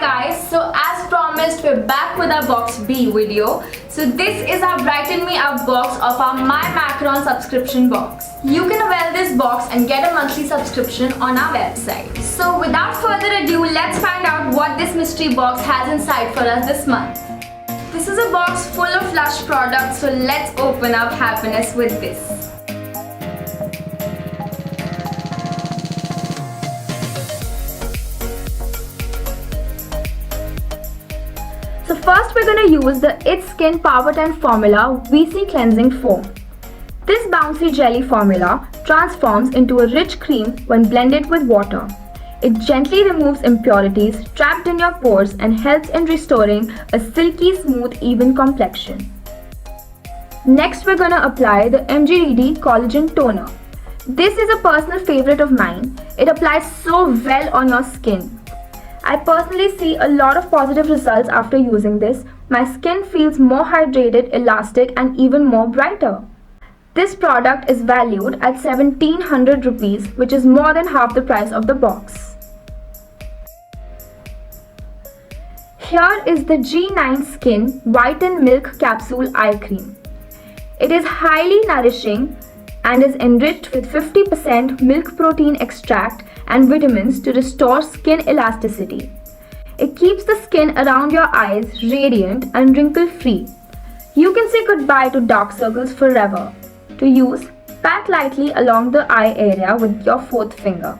guys, so as promised we're back with our box B video. So this is our Brighten Me Up box of our My Maccaron subscription box. You can avail this box and get a monthly subscription on our website. So without further ado, let's find out what this mystery box has inside for us this month. This is a box full of Lush products, so let's open up happiness with this. So first we're going to use the It's Skin Power 10 Formula VC Cleansing Foam. This bouncy jelly formula transforms into a rich cream when blended with water. It gently removes impurities trapped in your pores and helps in restoring a silky, smooth, even complexion. Next we're going to apply the MGDD Collagen Toner. This is a personal favorite of mine. It applies so well on your skin. I personally see a lot of positive results after using this. My skin feels more hydrated, elastic and even more brighter. This product is valued at 1700 rupees, which is more than half the price of the box. Here is the G9 Skin Whiten Milk Capsule Eye Cream. It is highly nourishing and is enriched with 50% milk protein extract and vitamins to restore skin elasticity. It keeps the skin around your eyes radiant and wrinkle-free. You can say goodbye to dark circles forever. To use, pat lightly along the eye area with your fourth finger.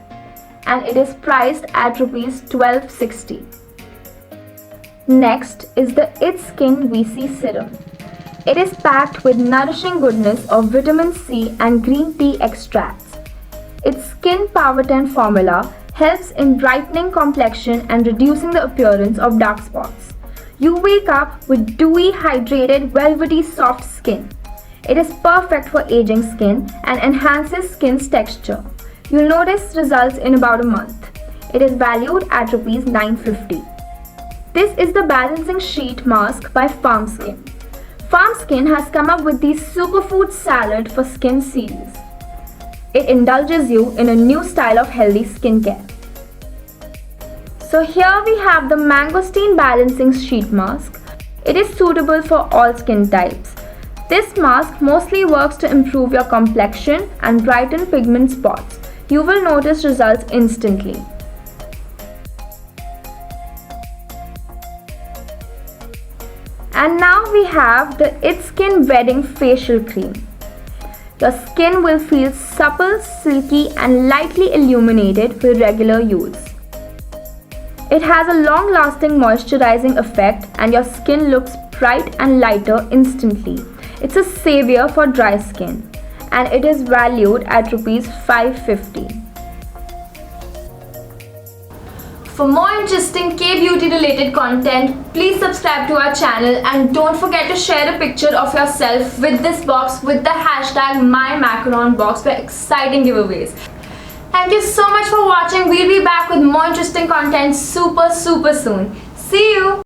And it is priced at Rs 1260. Next is the It's Skin VC Serum. It is packed with nourishing goodness of vitamin C and green tea extracts. Its Skin Power 10 formula helps in brightening complexion and reducing the appearance of dark spots. You wake up with dewy, hydrated, velvety, soft skin. It is perfect for aging skin and enhances skin's texture. You'll notice results in about a month. It is valued at Rs 950. This is the Balancing Sheet Mask by Farm Skin. Farm Skin has come up with the Superfood Salad for Skin series. It indulges you in a new style of healthy skincare. So here we have the Mangosteen Balancing Sheet Mask. It is suitable for all skin types. This mask mostly works to improve your complexion and brighten pigment spots. You will notice results instantly. And now we have the It's Skin Wedding Facial Cream. Your skin will feel supple, silky and lightly illuminated with regular use. It has a long-lasting moisturizing effect and your skin looks bright and lighter instantly. It's a savior for dry skin and it is valued at Rs 550. For more interesting K-beauty related content, please subscribe to our channel and don't forget to share a picture of yourself with this box with the hashtag MyMaccaronBox for exciting giveaways. Thank you so much for watching. We'll be back with more interesting content super soon. See you!